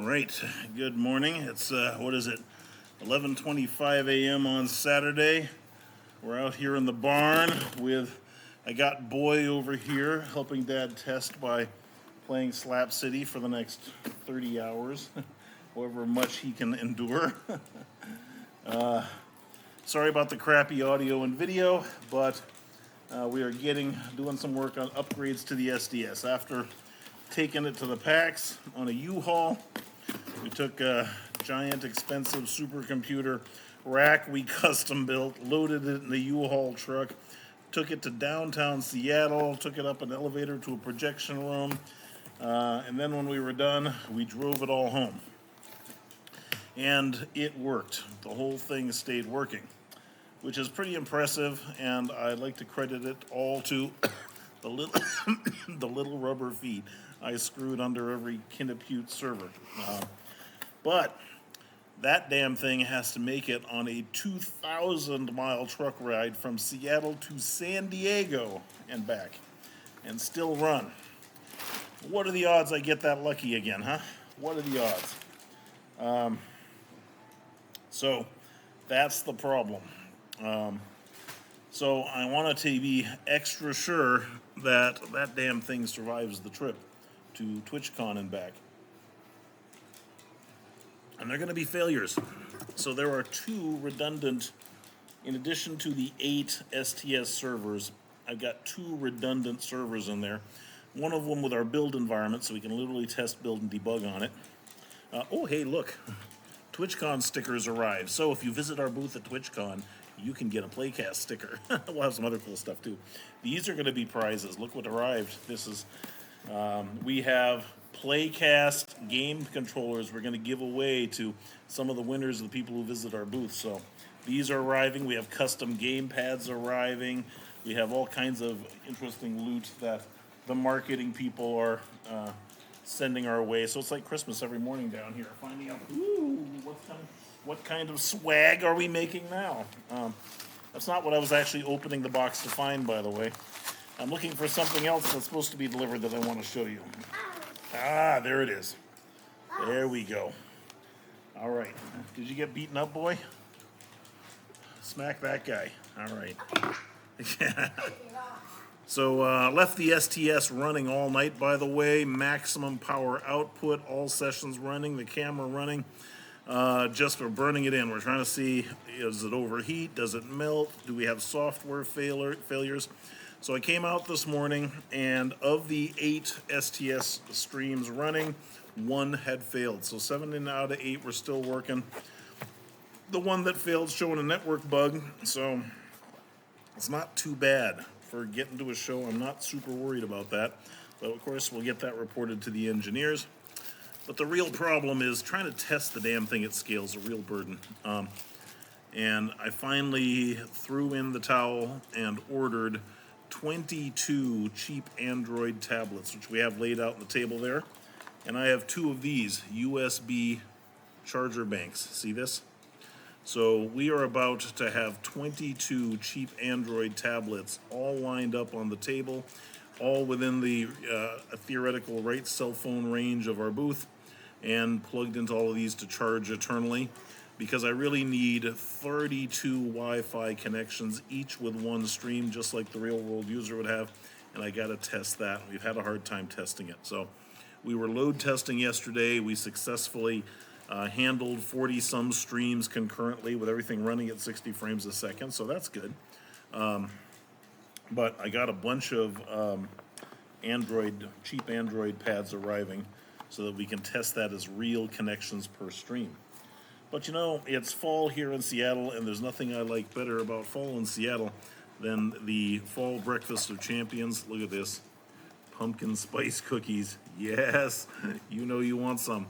right, good morning. It's, what is it, 11:25 a.m. on Saturday. We're out here in the barn with, I got Boy over here helping Dad test by playing Slap City for the next 30 hours, however much he can endure. Sorry about the crappy audio and video, but we are doing some work on upgrades to the SDS. After taking it to the PAX on a U-Haul, we took a giant, expensive supercomputer rack we custom built, loaded it in the U-Haul truck, took it to downtown Seattle, took it up an elevator to a projection room, and then when we were done, we drove it all home. And it worked. The whole thing stayed working, which is pretty impressive, and I'd like to credit it all to the little, the little rubber feet I screwed under every Kinnapute server. But that damn thing has to make it on a 2,000-mile truck ride from Seattle to San Diego and back, and still run. What are the odds I get that lucky again, huh? What are the odds? So that's the problem. So I wanted to be extra sure that that damn thing survives the trip to TwitchCon and back. And they're going to be failures. So there are 2 redundant, in addition to the 8 STS servers, I've got 2 redundant servers in there. One of them with our build environment, so we can literally test, build, and debug on it. Oh, hey, look. TwitchCon stickers arrived. So if you visit our booth at TwitchCon, you can get a Playcast sticker. We'll have some other cool stuff too. These are going to be prizes. Look what arrived. This is, we have Playcast game controllers we're going to give away to some of the winners of the people who visit our booth. So these are arriving. We have custom game pads arriving. We have all kinds of interesting loot that the marketing people are sending our way. So it's like Christmas every morning down here, finding out, ooh, what kind of swag are we making now? That's not what I was actually opening the box to find, by the way. I'm looking for something else that's supposed to be delivered that I want to show you. Ah, there it is. There we go. All right. Did you get beaten up, Boy? Smack that guy. All right. So left the STS running all night, by the way. Maximum power output, all sessions running, the camera running. Just for burning it in. We're trying to see, does it overheat? Does it melt? Do we have software failures? So I came out this morning, and of the 8 STS streams running, 1 had failed. So 7 out of 8 were still working. The one that failed showing a network bug, so it's not too bad for getting to a show. I'm not super worried about that. But of course, we'll get that reported to the engineers. But the real problem is trying to test the damn thing at scale is a real burden. And I finally threw in the towel and ordered 22 cheap Android tablets, which we have laid out on the table there. And I have 2 of these USB charger banks. See this? So we are about to have 22 cheap Android tablets all lined up on the table, all within the theoretical right cell phone range of our booth, and plugged into all of these to charge eternally, because I really need 32 Wi-Fi connections, each with 1 stream, just like the real world user would have, and I gotta test that. We've had a hard time testing it. So we were load testing yesterday. We successfully handled 40-some streams concurrently with everything running at 60 frames a second, so that's good. But I got a bunch of cheap Android pads arriving so that we can test that as real connections per stream. But you know, it's fall here in Seattle, and there's nothing I like better about fall in Seattle than the fall breakfast of champions. Look at this. Pumpkin spice cookies. Yes, you know you want some.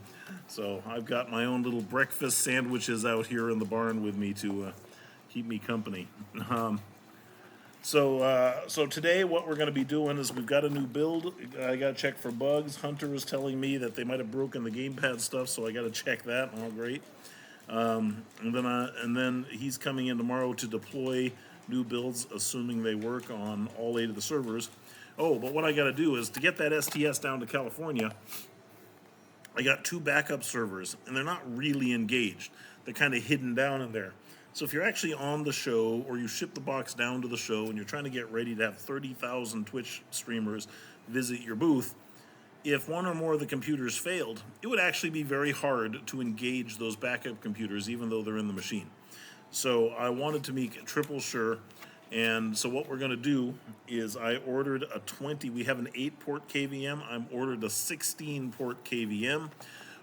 So I've got my own little breakfast sandwiches out here in the barn with me to keep me company. So today what we're going to be doing is we've got a new build. I got to check for bugs. Hunter was telling me that they might have broken the gamepad stuff, so I got to check that. Oh, great. And then he's coming in tomorrow to deploy new builds, assuming they work on all 8 of the servers. Oh, but what I got to do is to get that STS down to California, I got 2 backup servers, and they're not really engaged. They're kind of hidden down in there. So if you're actually on the show, or you ship the box down to the show, and you're trying to get ready to have 30,000 Twitch streamers visit your booth, if one or more of the computers failed, it would actually be very hard to engage those backup computers, even though they're in the machine. So I wanted to make triple sure. And so what we're going to do is I ordered a 20. We have an 8-port KVM. I'm ordered a 16-port KVM.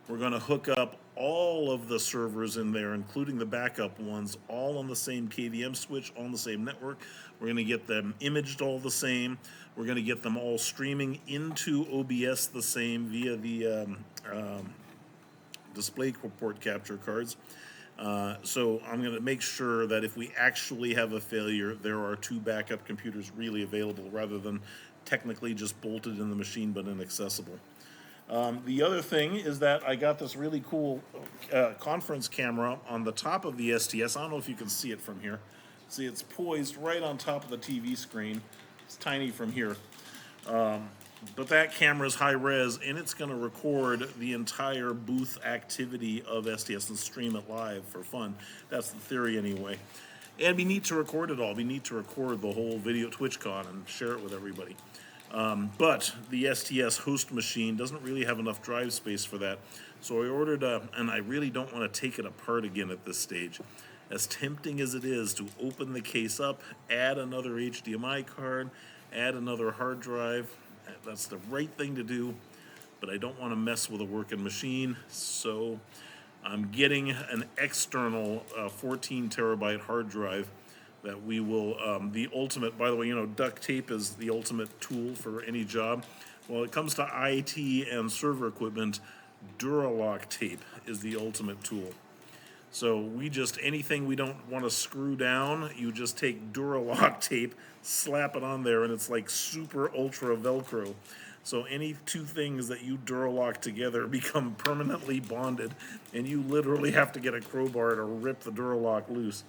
We're going to hook up all of the servers in there, including the backup ones, all on the same KVM switch, on the same network. We're going to get them imaged all the same. We're going to get them all streaming into OBS the same via the display port capture cards. So I'm going to make sure that if we actually have a failure, there are 2 backup computers really available, rather than technically just bolted in the machine but inaccessible. The other thing is that I got this really cool conference camera on the top of the STS. I don't know if you can see it from here. See, it's poised right on top of the TV screen. It's tiny from here. But that camera is high res, and it's going to record the entire booth activity of STS and stream it live for fun. That's the theory anyway. And we need to record it all. We need to record the whole video TwitchCon and share it with everybody. But the STS host machine doesn't really have enough drive space for that. So I ordered and I really don't want to take it apart again at this stage. As tempting as it is to open the case up, add another HDMI card, add another hard drive, that's the right thing to do, but I don't want to mess with a working machine, so I'm getting an external 14 terabyte hard drive that we will, the ultimate, by the way, you know, duct tape is the ultimate tool for any job. Well, it comes to IT and server equipment, Duralock tape is the ultimate tool. So we just, anything we don't want to screw down, you just take Duralock tape, slap it on there, and it's like super ultra Velcro. So any 2 things that you Duralock together become permanently bonded, and you literally have to get a crowbar to rip the Duralock loose.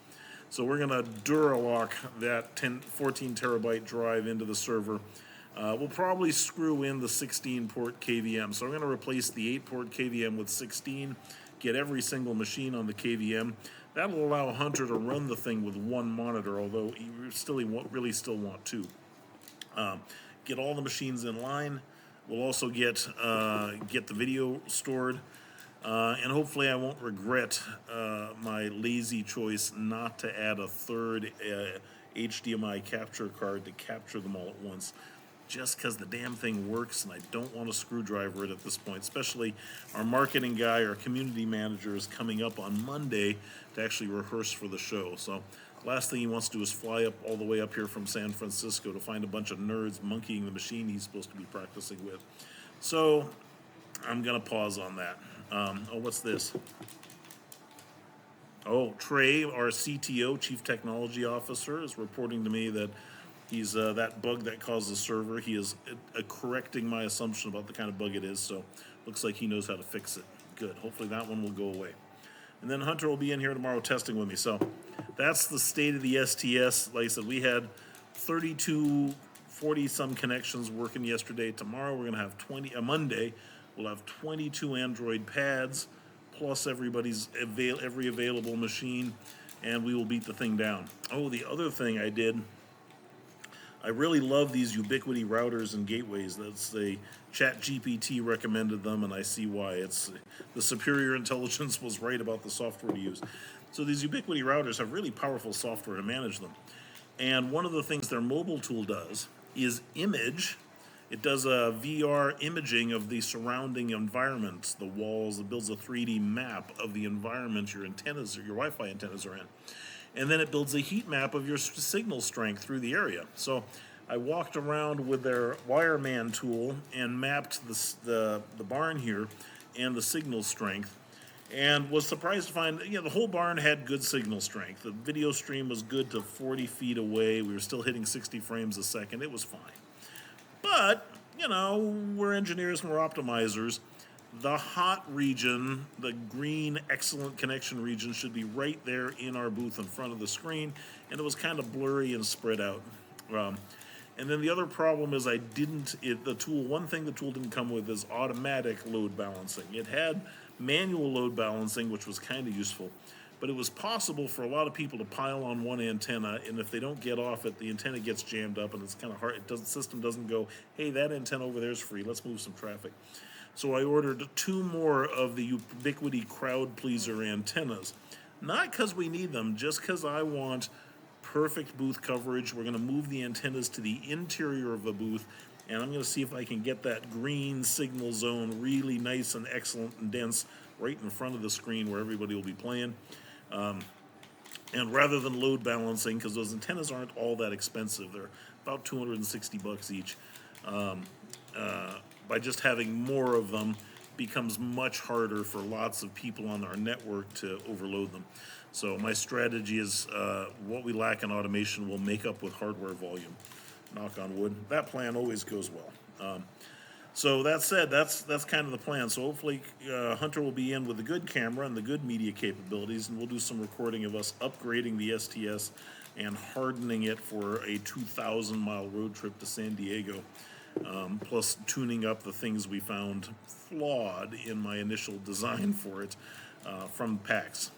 So we're gonna Duralock that 14 terabyte drive into the server. We'll probably screw in the 16-port KVM. So we're gonna replace the 8-port KVM with 16, get every single machine on the KVM. That'll allow Hunter to run the thing with 1 monitor, although he really still want 2. Get all the machines in line. We'll also get the video stored. And hopefully I won't regret my lazy choice not to add a 3rd HDMI capture card to capture them all at once. Just because the damn thing works, and I don't want to screwdriver it at this point. Especially our marketing guy, our community manager, is coming up on Monday to actually rehearse for the show. So last thing he wants to do is fly up all the way up here from San Francisco to find a bunch of nerds monkeying the machine he's supposed to be practicing with. So I'm going to pause on that. Oh, what's this? Oh, Trey, our CTO, Chief Technology Officer, is reporting to me that he's that bug that caused the server. He is correcting my assumption about the kind of bug it is, so looks like he knows how to fix it. Good. Hopefully that one will go away. And then Hunter will be in here tomorrow testing with me. So that's the state of the STS. Like I said, we had 32, 40-some connections working yesterday. Tomorrow we're going to have 20, Monday, we'll have 22 Android pads, plus every available machine, and we will beat the thing down. Oh, the other thing I did, I really love these Ubiquiti routers and gateways. That's the ChatGPT recommended them, and I see why. It's the superior intelligence was right about the software to use. So these Ubiquiti routers have really powerful software to manage them. And one of the things their mobile tool does is image. It does a VR imaging of the surrounding environment, the walls. It builds a 3D map of the environment your antennas or your Wi-Fi antennas are in. And then it builds a heat map of your signal strength through the area. So I walked around with their Wireman tool and mapped the barn here and the signal strength, and was surprised to find, the whole barn had good signal strength. The video stream was good to 40 feet away. We were still hitting 60 frames a second. It was fine. But, we're engineers and we're optimizers. The hot region, the green excellent connection region, should be right there in our booth in front of the screen, and it was kind of blurry and spread out. And then the other problem is one thing the tool didn't come with is automatic load balancing. It had manual load balancing, which was kind of useful, but it was possible for a lot of people to pile on one antenna, and if they don't get off it, the antenna gets jammed up, and it's kind of hard. The system doesn't go, hey, that antenna over there is free, let's move some traffic. So I ordered 2 more of the Ubiquiti crowd pleaser antennas. Not because we need them, just because I want perfect booth coverage. We're going to move the antennas to the interior of the booth, and I'm going to see if I can get that green signal zone really nice and excellent and dense right in front of the screen where everybody will be playing. And rather than load balancing, because those antennas aren't all that expensive, they're about $260 each. By just having more of them becomes much harder for lots of people on our network to overload them. So my strategy is what we lack in automation we'll make up with hardware volume. Knock on wood. That plan always goes well. So that said, that's kind of the plan. So hopefully Hunter will be in with the good camera and the good media capabilities, and we'll do some recording of us upgrading the STS and hardening it for a 2,000-mile road trip to San Diego. Plus tuning up the things we found flawed in my initial design for it from PAX.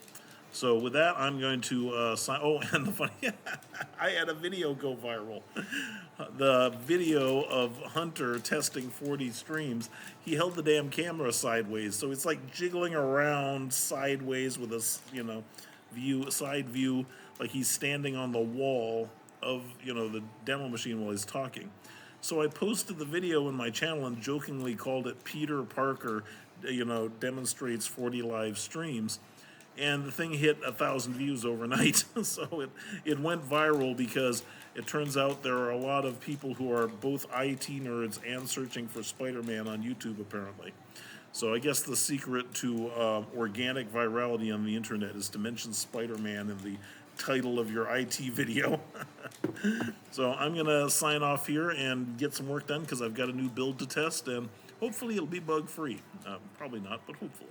So with that, I'm going to sign. Oh, and the funny, I had a video go viral. The video of Hunter testing 40 streams. He held the damn camera sideways, so it's like jiggling around sideways with a side view, like he's standing on the wall of the demo machine while he's talking. So I posted the video in my channel and jokingly called it Peter Parker, demonstrates 40 live streams. And the thing hit 1,000 views overnight. So it went viral because it turns out there are a lot of people who are both IT nerds and searching for Spider-Man on YouTube, apparently. So I guess the secret to organic virality on the internet is to mention Spider-Man in the title of your IT video. So I'm going to sign off here and get some work done because I've got a new build to test, and hopefully it'll be bug-free. Probably not, but hopefully.